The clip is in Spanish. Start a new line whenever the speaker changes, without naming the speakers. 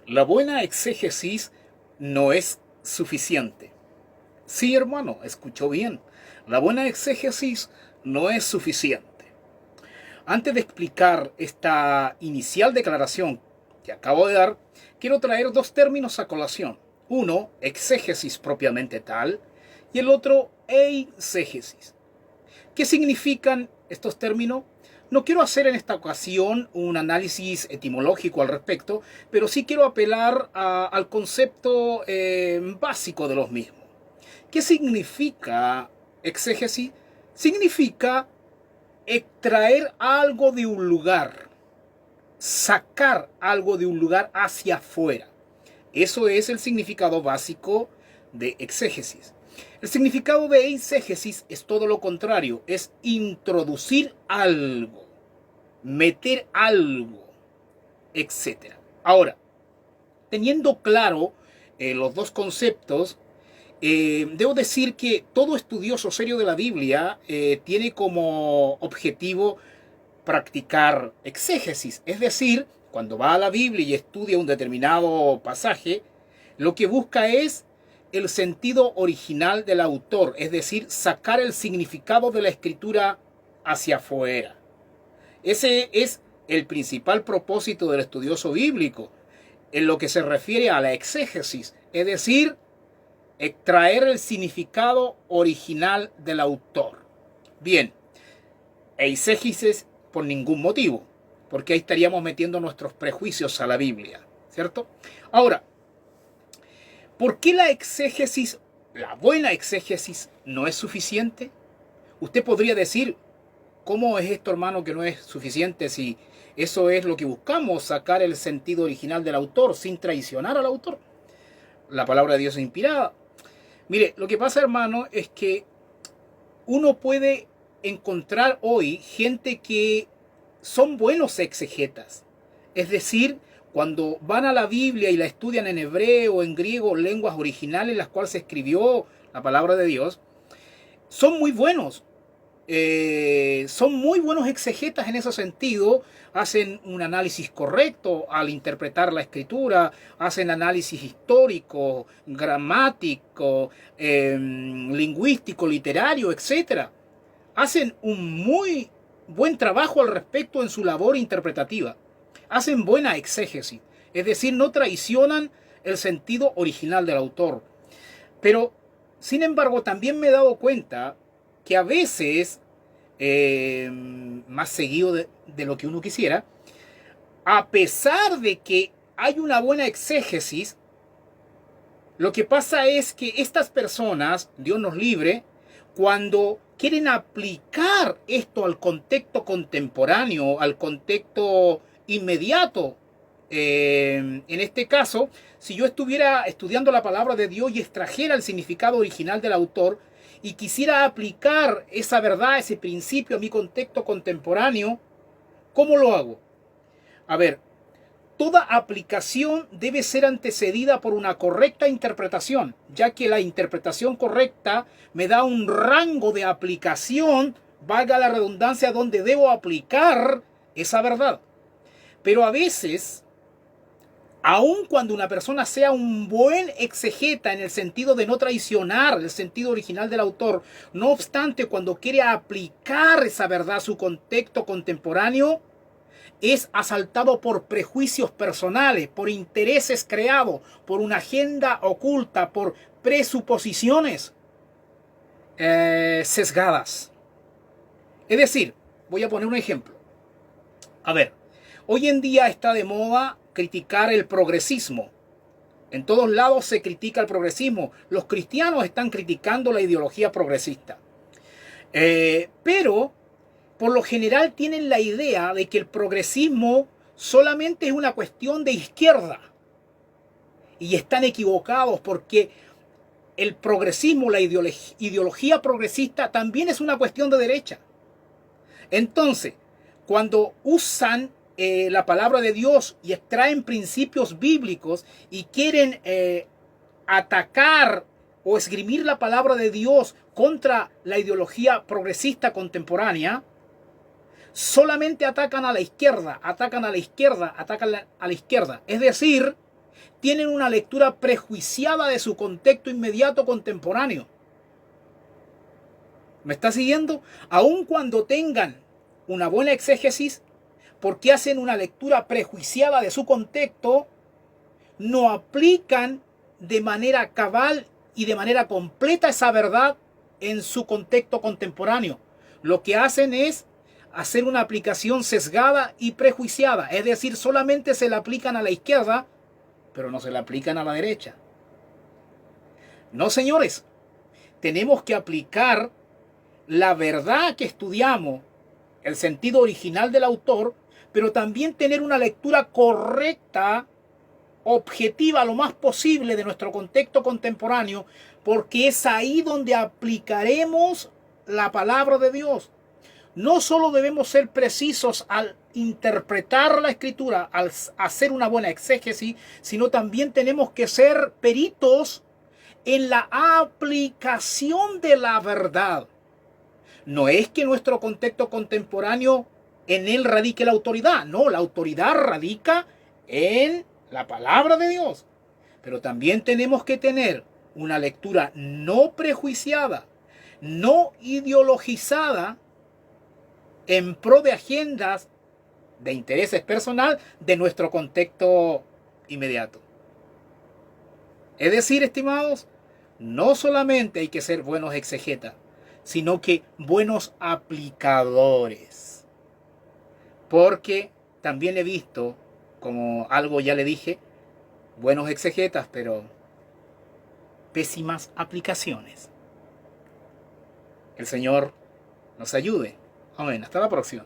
La buena exégesis no es suficiente. Sí, hermano, escuchó bien. La buena exégesis no es suficiente. Antes de explicar esta inicial declaración que acabo de dar, quiero traer dos términos a colación. Uno, exégesis propiamente tal, y el otro, eisegesis. ¿Qué significan estos términos? No quiero hacer en esta ocasión un análisis etimológico al respecto, pero sí quiero apelar al concepto básico de los mismos. ¿Qué significa exégesis? Significa extraer algo de un lugar, sacar algo de un lugar hacia afuera. Eso es el significado básico de exégesis. El significado de eisegesis es todo lo contrario, es introducir algo, meter algo, etc. Ahora, teniendo claro los dos conceptos, debo decir que todo estudioso serio de la Biblia tiene como objetivo practicar exégesis, es decir, cuando va a la Biblia y estudia un determinado pasaje, lo que busca es el sentido original del autor, es decir, sacar el significado de la escritura hacia afuera. Ese es el principal propósito del estudioso bíblico, en lo que se refiere a la exégesis, es decir, extraer el significado original del autor. Bien, eisegesis por ningún motivo, porque ahí estaríamos metiendo nuestros prejuicios a la Biblia, ¿cierto? Ahora, ¿por qué la exégesis, la buena exégesis, no es suficiente? Usted podría decir, ¿cómo es esto, hermano, que no es suficiente si eso es lo que buscamos, sacar el sentido original del autor sin traicionar al autor? La palabra de Dios es inspirada. Mire, lo que pasa, hermano, es que uno puede encontrar hoy gente que son buenos exegetas. Es decir, cuando van a la Biblia y la estudian en hebreo, en griego, lenguas originales en las cuales se escribió la palabra de Dios, son muy buenos. Son muy buenos exegetas en ese sentido, hacen un análisis correcto al interpretar la escritura, hacen análisis histórico, gramático, lingüístico, literario, etc. Hacen un muy buen trabajo al respecto en su labor interpretativa. Hacen buena exégesis, es decir, no traicionan el sentido original del autor. Pero, sin embargo, también me he dado cuenta que a veces, más seguido de lo que uno quisiera, a pesar de que hay una buena exégesis, lo que pasa es que estas personas, Dios nos libre, cuando quieren aplicar esto al contexto contemporáneo, al contexto inmediato, en este caso, si yo estuviera estudiando la palabra de Dios y extrajera el significado original del autor y quisiera aplicar esa verdad, ese principio a mi contexto contemporáneo, ¿cómo lo hago? A ver, toda aplicación debe ser antecedida por una correcta interpretación, ya que la interpretación correcta me da un rango de aplicación, valga la redundancia, donde debo aplicar esa verdad. Pero a veces, aun cuando una persona sea un buen exegeta en el sentido de no traicionar el sentido original del autor, no obstante, cuando quiere aplicar esa verdad a su contexto contemporáneo, es asaltado por prejuicios personales, por intereses creados, por una agenda oculta, por presuposiciones sesgadas. Es decir, voy a poner un ejemplo. A ver, hoy en día está de moda criticar el progresismo. En todos lados se critica el progresismo. Los cristianos están criticando la ideología progresista. Pero por lo general tienen la idea de que el progresismo solamente es una cuestión de izquierda. Y están equivocados porque el progresismo, la ideología progresista también es una cuestión de derecha. Entonces, cuando usan la palabra de Dios y extraen principios bíblicos y quieren atacar o esgrimir la palabra de Dios contra la ideología progresista contemporánea, solamente atacan a la izquierda, atacan a la izquierda, atacan a la izquierda. Es decir, tienen una lectura prejuiciada de su contexto inmediato contemporáneo. ¿Me está siguiendo? Aun cuando tengan una buena exégesis, porque hacen una lectura prejuiciada de su contexto, no aplican de manera cabal y de manera completa esa verdad en su contexto contemporáneo. Lo que hacen es hacer una aplicación sesgada y prejuiciada, es decir, solamente se la aplican a la izquierda, pero no se la aplican a la derecha. No, señores, tenemos que aplicar la verdad que estudiamos, el sentido original del autor, pero también tener una lectura correcta, objetiva lo más posible de nuestro contexto contemporáneo, porque es ahí donde aplicaremos la palabra de Dios. No solo debemos ser precisos al interpretar la escritura, al hacer una buena exégesis, sino también tenemos que ser peritos en la aplicación de la verdad. No es que nuestro contexto contemporáneo en él radique la autoridad, no, la autoridad radica en la palabra de Dios. Pero también tenemos que tener una lectura no prejuiciada, no ideologizada en pro de agendas de intereses personal de nuestro contexto inmediato. Es decir, estimados, no solamente hay que ser buenos exegetas, sino que buenos aplicadores. Porque también he visto, como algo ya le dije, buenos exegetas, pero pésimas aplicaciones. El Señor nos ayude. Amén. Hasta la próxima.